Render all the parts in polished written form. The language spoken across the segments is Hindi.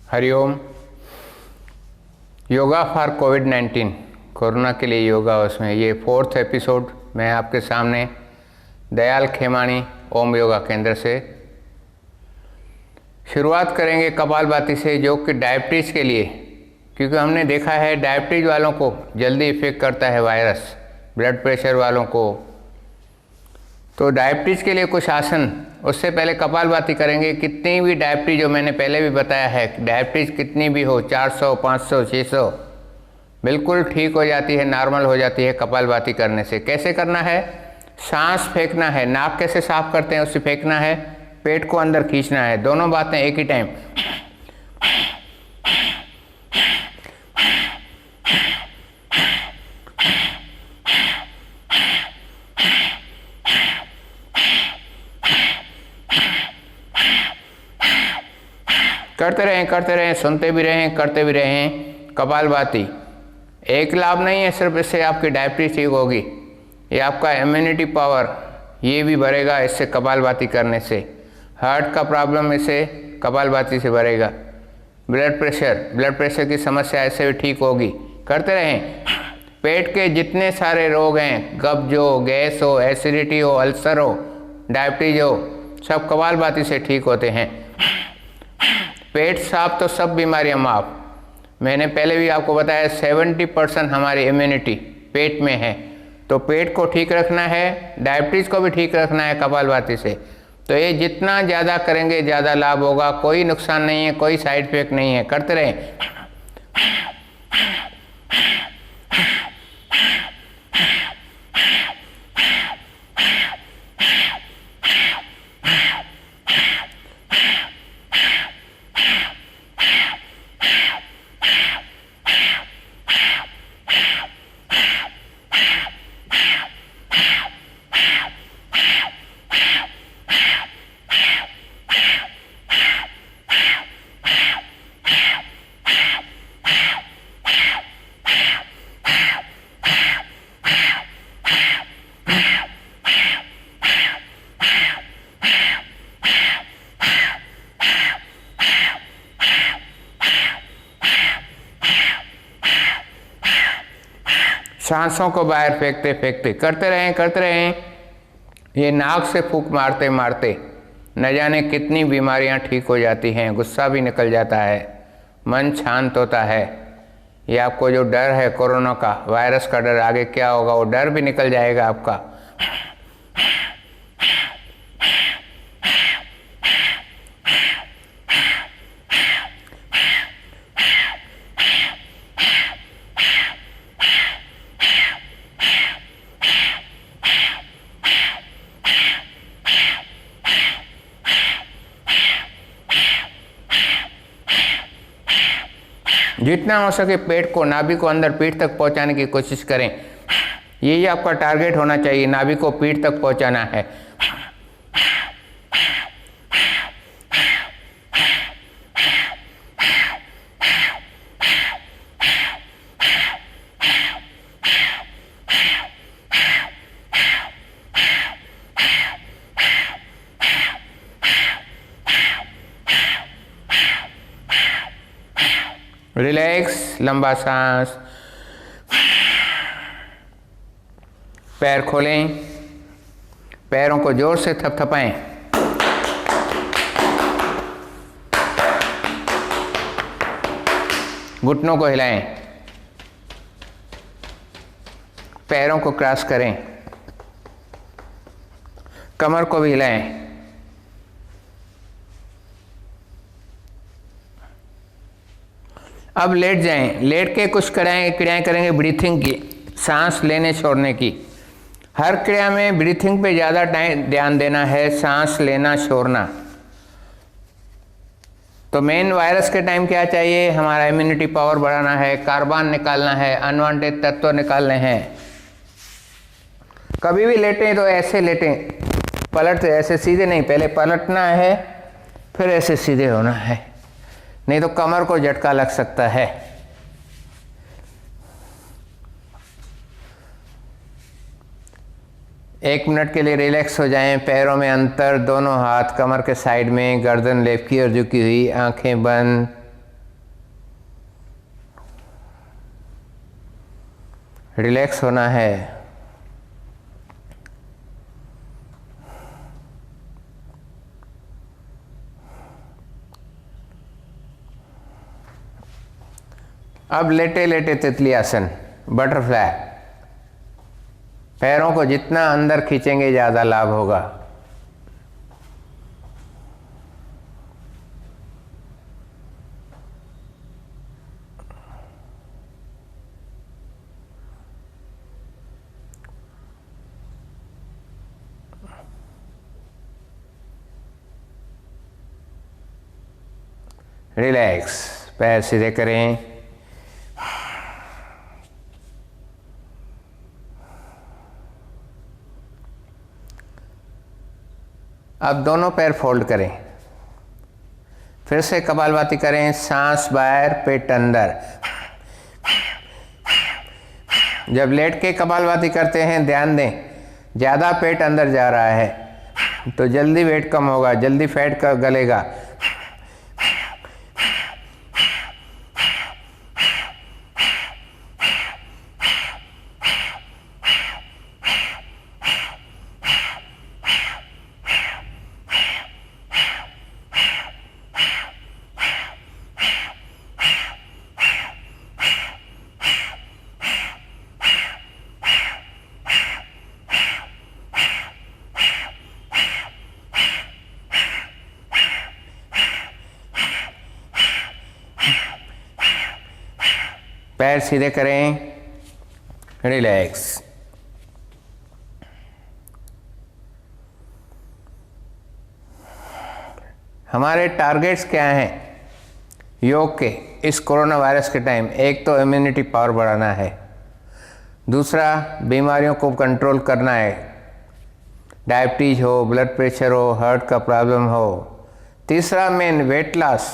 Hariom. Yoga for covid, corona के लिए योगा, उसमें ये 4th एपिसोड मैं आपके सामने दयाल खेमानी ओम योगा केंद्र से शुरुआत करेंगे कपालभाति से, जो कि डायबिटीज़ के लिए, क्योंकि हमने देखा है डायबिटीज़ वालों को जल्दी इफ़ेक्ट करता है वायरस, ब्लड प्रेशर वालों को। तो डायबिटीज़ के लिए कुछ आसन, उससे पहले कपालभाति करेंगे। कितनी भी डायबिटीज़, जो मैंने पहले भी बताया है, डायबिटीज़ कितनी भी हो, 400, 500, 600, बिल्कुल ठीक हो जाती है, नॉर्मल हो जाती है कपालभाति करने से। कैसे करना है? सांस फेंकना है, नाक कैसे साफ करते हैं उससे फेंकना है, पेट को अंदर खींचना है, दोनों बातें एक ही टाइम। करते रहें, सुनते भी रहें, करते भी रहें। कपालभाति एक लाभ नहीं है सिर्फ इससे आपकी डायबिटीज ठीक होगी, ये आपका इम्यूनिटी पावर ये भी बढ़ेगा इससे कपालभाति करने से। हार्ट का प्रॉब्लम इससे कपालभाति से बढ़ेगा। ब्लड प्रेशर की समस्या इससे भी ठीक होगी। करते रहें। पेट के जितने सारे रोग हैं, कब्ज हो, गैस हो, एसिडिटी हो, अल्सर हो, डायबिटीज हो, सब कपालभाति से ठीक होते हैं। पेट साफ तो सब बीमारियां माफ। मैंने पहले भी आपको बताया 70% हमारी इम्यूनिटी पेट में है, तो पेट को ठीक रखना है, डायबिटीज़ को भी ठीक रखना है कपालभाति से। तो ये जितना ज़्यादा करेंगे ज़्यादा लाभ होगा, कोई नुकसान नहीं है, कोई साइड इफेक्ट नहीं है। करते रहें। सांसों को बाहर फेंकते फेंकते करते रहें। ये नाक से फूंक मारते मारते न जाने कितनी बीमारियां ठीक हो जाती हैं, गुस्सा भी निकल जाता है, मन शांत होता है। ये आपको जो डर है कोरोना का, वायरस का डर, आगे क्या होगा वो डर भी निकल जाएगा आपका। जितना हो सके पेट को, नाभि को अंदर पीठ तक पहुंचाने की कोशिश करें। यही आपका टारगेट होना चाहिए, नाभि को पीठ तक पहुंचाना है। रिलैक्स, लंबा सांस। पैर खोलें, पैरों को जोर से थपथपाएं। घुटनों को हिलाएं, पैरों को क्रॉस करें, कमर को भी हिलाएं। अब लेट जाएं, लेट के कुछ क्रियाएं करेंगे ब्रीथिंग की, सांस लेने छोड़ने की। हर क्रिया में ब्रीथिंग पे ज़्यादा ध्यान देना है, सांस लेना छोड़ना। तो मेन वायरस के टाइम क्या चाहिए? हमारा इम्यूनिटी पावर बढ़ाना है, कार्बन निकालना है, अनवांटेड तत्व निकालने हैं। कभी भी लेटें तो ऐसे लेटें, पलट ऐसे सीधे नहीं, पहले पलटना है फिर ऐसे सीधे होना है, नहीं तो कमर को झटका लग सकता है। 1 मिनट के लिए रिलैक्स हो जाएं। पैरों में अंतर, दोनों हाथ कमर के साइड में, गर्दन लेफ्ट की ओर झुकी हुई, आंखें बंद। रिलैक्स होना है। अब लेटे लेटे तितली आसन, बटरफ्लाई। पैरों को जितना अंदर खींचेंगे ज़्यादा लाभ होगा। रिलैक्स, पैर सीधे करें। अब दोनों पैर फोल्ड करें। फिर से कपालभाति करें, सांस बाहर, पेट अंदर। जब लेट के कपालभाति करते हैं ध्यान दें, ज़्यादा पेट अंदर जा रहा है तो जल्दी वेट कम होगा, जल्दी फैट का गलेगा। पैर सीधे करें, रिलैक्स। हमारे टारगेट्स क्या हैं योग के इस कोरोना वायरस के टाइम? एक तो इम्यूनिटी पावर बढ़ाना है, दूसरा बीमारियों को कंट्रोल करना है, डायबिटीज हो, ब्लड प्रेशर हो, हार्ट का प्रॉब्लम हो, तीसरा मेन वेट लॉस।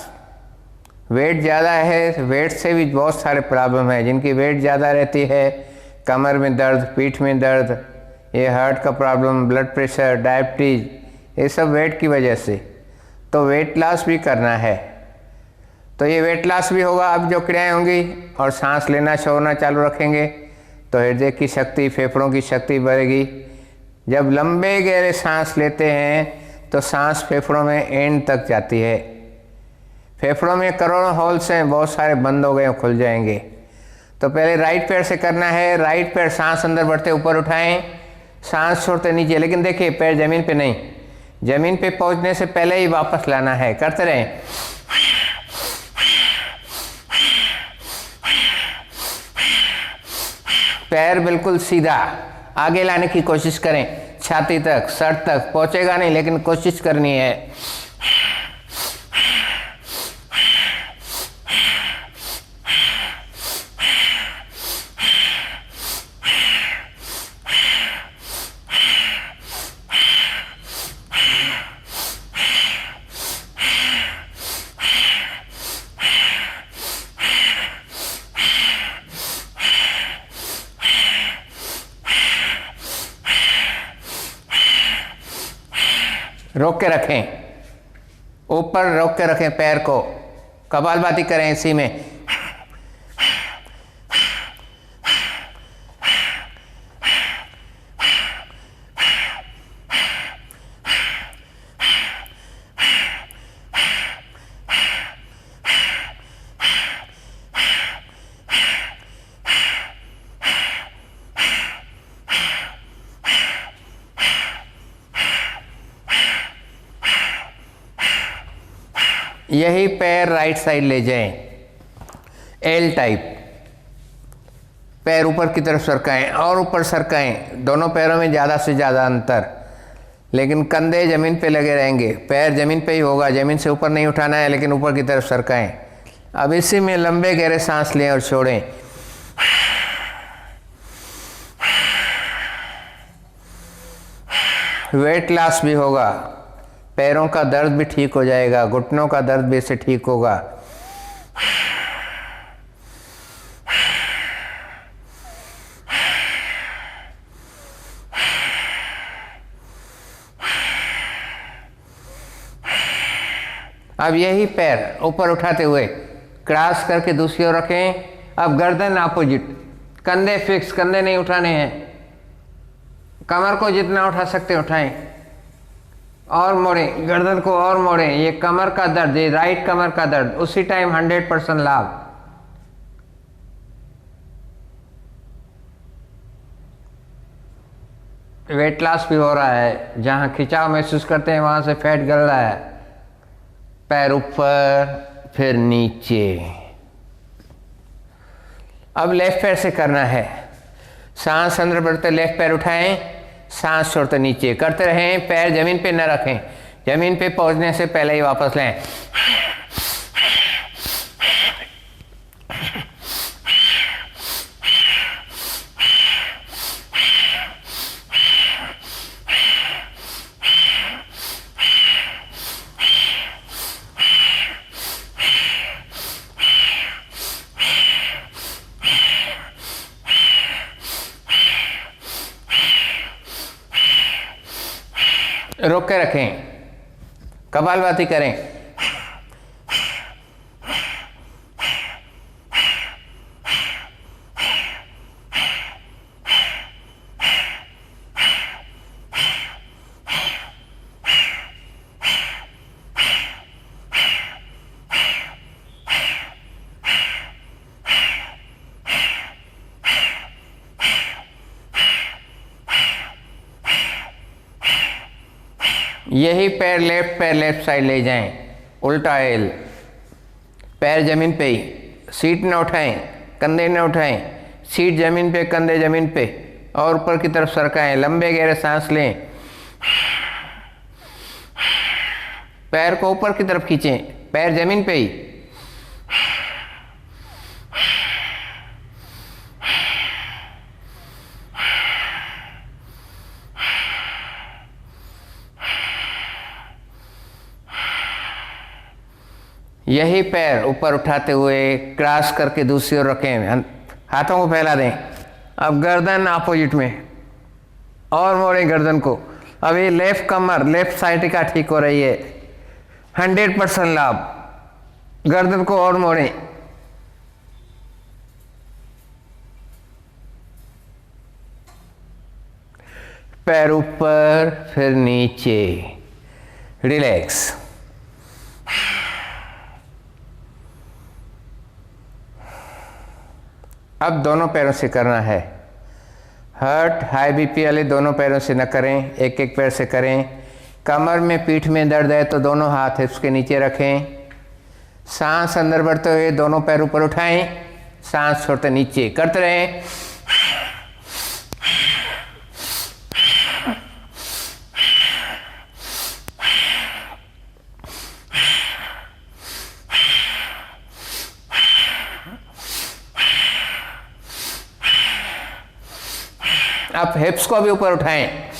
वेट ज़्यादा है, वेट से भी बहुत सारे प्रॉब्लम है। जिनकी वेट ज़्यादा रहती है, कमर में दर्द, पीठ में दर्द, ये हार्ट का प्रॉब्लम, ब्लड प्रेशर, डायबिटीज, ये सब वेट की वजह से। तो वेट लॉस भी करना है। तो ये वेट लॉस भी होगा अब जो क्रियाएँ होंगी, और सांस लेना छोड़ना चालू रखेंगे तो हृदय की शक्ति, फेफड़ों की शक्ति बढ़ेगी। जब लंबे गहरे सांस लेते हैं तो सांस फेफड़ों में एंड तक जाती है। फेफड़ों में करोड़ों होल्स हैं, बहुत सारे बंद हो गए, खुल जाएंगे। तो पहले राइट पैर से करना है। राइट पैर सांस अंदर बढ़ते ऊपर उठाएं, सांस छोड़ते नीचे, लेकिन देखिए पैर जमीन पे नहीं, जमीन पे पहुंचने से पहले ही वापस लाना है। करते रहें। पैर बिल्कुल सीधा आगे लाने की कोशिश करें, छाती तक, सर तक पहुंचेगा नहीं लेकिन कोशिश करनी है। रोक के रखें, ऊपर रोक के रखें पैर को, कपालभाति करें इसी में। यही पैर राइट साइड ले जाएं, एल टाइप। पैर ऊपर की तरफ सरकाएं और ऊपर सरकाएं, दोनों पैरों में ज़्यादा से ज़्यादा अंतर, लेकिन कंधे ज़मीन पे लगे रहेंगे। पैर ज़मीन पे ही होगा, ज़मीन से ऊपर नहीं उठाना है, लेकिन ऊपर की तरफ सरकाएं। अब इसी में लंबे गहरे सांस लें और छोड़ें। वेट लॉस भी होगा, पैरों का दर्द भी ठीक हो जाएगा, घुटनों का दर्द भी इससे ठीक होगा। अब यही पैर ऊपर उठाते हुए क्रॉस करके दूसरी ओर रखें। अब गर्दन अपोजिट, कंधे फिक्स, कंधे नहीं उठाने हैं, कमर को जितना उठा सकते उठाएं और मोड़ें, गर्दन को और मोड़ें। ये कमर का दर्द, ये राइट कमर का दर्द, उसी टाइम 100% लाभ। वेट लॉस भी हो रहा है, जहां खिंचाव महसूस करते हैं वहां से फैट गल रहा है। पैर ऊपर फिर नीचे। अब लेफ्ट पैर से करना है। सांस अंदर बढ़ते लेफ्ट पैर उठाएं, सांस छोड़ते नीचे करते रहें। पैर जमीन पे न रखें, जमीन पे पहुंचने से पहले ही वापस लें। रोक के रखें, कपालभाति करें। यही पैर लेफ्ट साइड ले जाएं, उल्टा एल। पैर जमीन पे ही, सीट न उठाएं, कंधे न उठाएं, सीट जमीन पे, कंधे जमीन पे, और ऊपर की तरफ सरकाएं। लंबे गहरे सांस लें, पैर को ऊपर की तरफ खींचें, पैर जमीन पे ही। यही पैर ऊपर उठाते हुए क्रॉस करके दूसरी ओर रखें, हाथों को फैला दें। अब गर्दन अपोजिट में और मोड़ें गर्दन को। अब ये लेफ्ट कमर, लेफ्ट साइड का ठीक हो रही है, 100% लाभ। गर्दन को और मोड़ें। पैर ऊपर फिर नीचे, रिलैक्स। अब दोनों पैरों से करना है। हर्ट हाई बीपी वाले दोनों पैरों से न करें, एक एक पैर से करें। कमर में, पीठ में दर्द है तो दोनों हाथ हिप्स के नीचे रखें। सांस अंदर बढ़ते हुए दोनों पैर ऊपर उठाएं, सांस छोड़ते नीचे करते रहें। आप हिप्स को भी ऊपर उठाएं।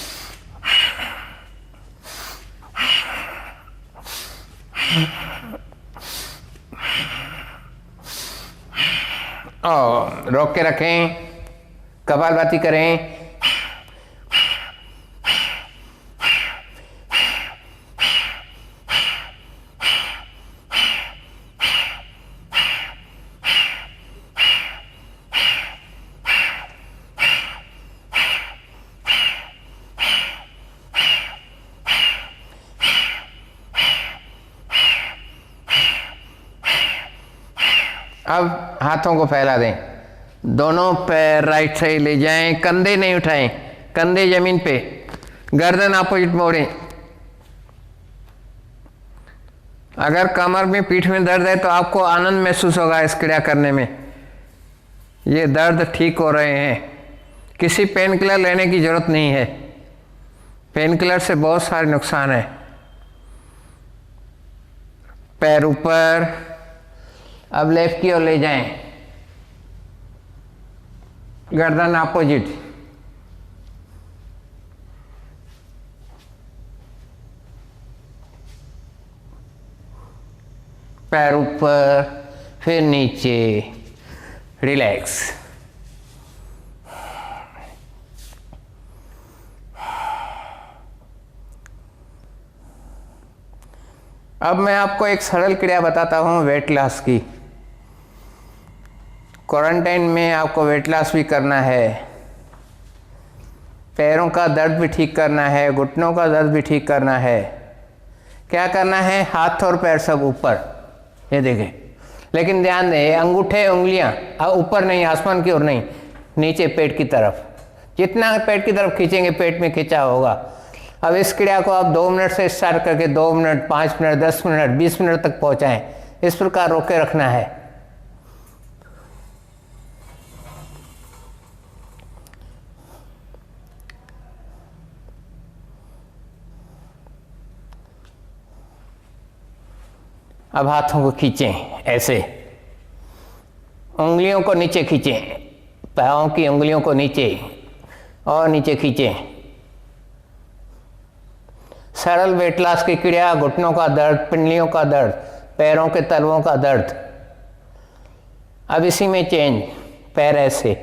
और रोक के रखें, कपालभाति करें। अब हाथों को फैला दें, दोनों पैर राइट साइड ले जाएं, कंधे नहीं उठाएं, कंधे जमीन पे, गर्दन अपोजिट मोड़ें। अगर कमर में, पीठ में दर्द है तो आपको आनंद महसूस होगा इस क्रिया करने में। ये दर्द ठीक हो रहे हैं, किसी पेन किलर लेने की जरूरत नहीं है। पेन किलर से बहुत सारे नुकसान है। पैर ऊपर, अब लेफ्ट की ओर ले जाएं, गर्दन अपोजिट। पैर ऊपर फिर नीचे, रिलैक्स। अब मैं आपको एक सरल क्रिया बताता हूं वेट लॉस की। क्वारंटाइन में आपको वेट लॉस भी करना है, पैरों का दर्द भी ठीक करना है, घुटनों का दर्द भी ठीक करना है। क्या करना है? हाथ और पैर सब ऊपर, ये देखें, लेकिन ध्यान दें अंगूठे उंगलियां ऊपर नहीं, आसमान की ओर नहीं, नीचे पेट की तरफ। जितना पेट की तरफ खींचेंगे पेट में खींचा होगा। अब इस क्रिया को आप 2 मिनट से स्टार्ट करके 2 मिनट, 5 मिनट, 10 मिनट, 20 मिनट तक पहुंचाएं। इस प्रकार रोके रखना है। अब हाथों को खींचें ऐसे, उंगलियों को नीचे खींचें, पाँव की उंगलियों को नीचे और नीचे खींचें। सरल वेट लॉस की क्रिया, घुटनों का दर्द, पिंडलियों का दर्द, पैरों के तलवों का दर्द। अब इसी में चेंज, पैर ऐसे,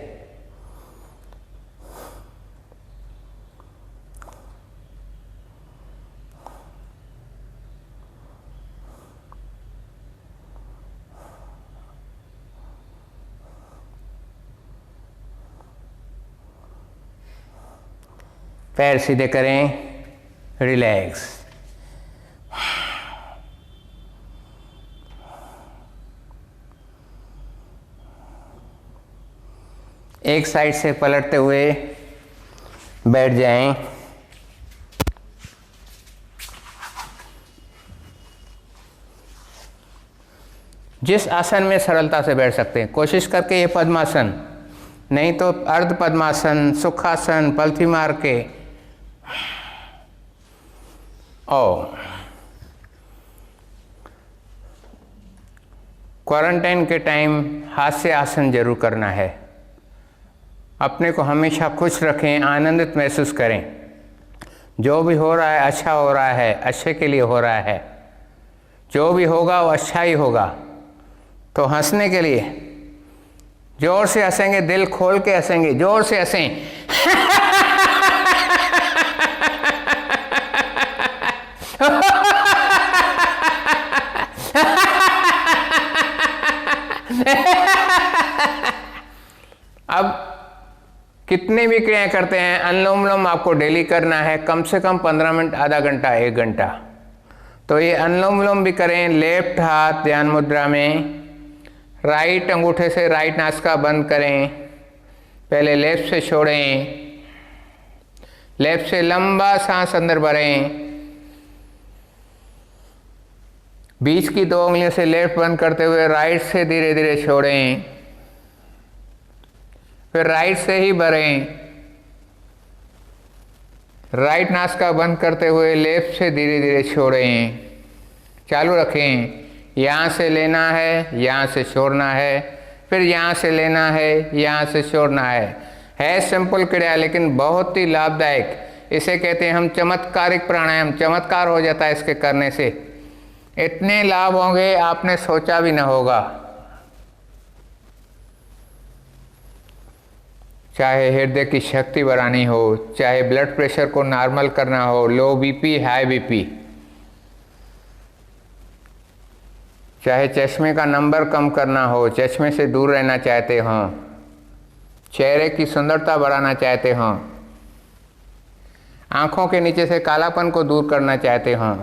पैर सीधे करें, रिलैक्स। एक साइड से पलटते हुए बैठ जाएं। जिस आसन में सरलता से बैठ सकते हैं कोशिश करके, ये पद्मासन नहीं तो अर्ध पद्मासन, सुखासन, पलथी मार के। क्वारंटाइन के टाइम हास्य आसन जरूर करना है। अपने को हमेशा खुश रखें, आनंदित महसूस करें। जो भी हो रहा है अच्छा हो रहा है, अच्छे के लिए हो रहा है। जो भी होगा वो अच्छा ही होगा। तो हंसने के लिए जोर से हंसेंगे, दिल खोल के हंसेंगे, जोर से हंसें। अब कितने भी क्रियाएं करते हैं, अनुलोम विलोम आपको डेली करना है, कम से कम 15 मिनट, आधा घंटा, 1 घंटा। तो ये अनुलोम विलोम भी करें। लेफ्ट हाथ ध्यान मुद्रा में, राइट अंगूठे से राइट नासिका बंद करें। पहले लेफ्ट से छोड़ें, लेफ्ट से लंबा सांस अंदर भरें। बीच की 2 उंगलियों से लेफ्ट बंद करते हुए राइट से धीरे धीरे छोड़ें, फिर राइट से ही भरें। राइट नासिका बंद करते हुए लेफ्ट से धीरे धीरे छोड़ें। चालू रखें। यहाँ से लेना है, यहाँ से छोड़ना है, फिर यहाँ से लेना है, यहाँ से छोड़ना है सिंपल क्रिया लेकिन बहुत ही लाभदायक। इसे कहते हैं हम चमत्कारिक प्राणायाम। चमत्कार हो जाता है इसके करने से। इतने लाभ होंगे आपने सोचा भी ना होगा। चाहे हृदय की शक्ति बढ़ानी हो, चाहे ब्लड प्रेशर को नॉर्मल करना हो, लो बीपी, हाई बीपी, चाहे चश्मे का नंबर कम करना हो, चश्मे से दूर रहना चाहते हो, चेहरे की सुंदरता बढ़ाना चाहते हो, आँखों के नीचे से कालापन को दूर करना चाहते हो,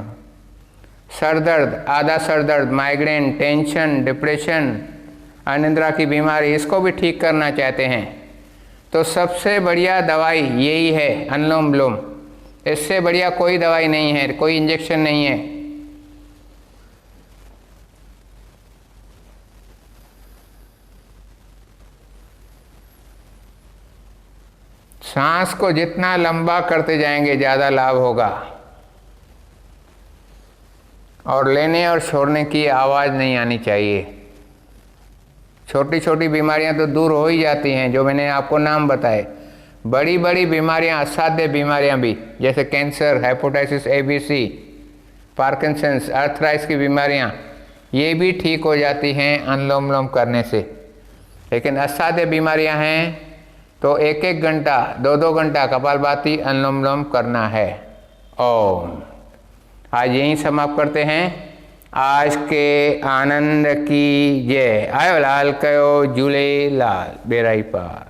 सर दर्द, आधा सर दर्द, माइग्रेन, टेंशन, डिप्रेशन, अनिद्रा की बीमारी, इसको भी ठीक करना चाहते हैं, तो सबसे बढ़िया दवाई यही है अनुलोम विलोम। इससे बढ़िया कोई दवाई नहीं है, कोई इंजेक्शन नहीं है। सांस को जितना लंबा करते जाएंगे ज़्यादा लाभ होगा। और लेने और छोड़ने की आवाज़ नहीं आनी चाहिए। छोटी छोटी बीमारियां तो दूर हो ही जाती हैं, जो मैंने आपको नाम बताए। बड़ी बड़ी बीमारियां, असाध्य बीमारियां भी, जैसे cancer, hepatitis A, B, C, Parkinson's, arthritis की बीमारियां, ये भी ठीक हो जाती हैं अनुलोम विलोम करने से। लेकिन असाध्य बीमारियां हैं तो 1-1 घंटा, 2-2 घंटा कपालभाति अनुलोम विलोम करना है। ओम। आज यहीं समाप्त करते हैं। आज के आनंद की जय। आयो लाल कयो झूलेलाल बेराई पार।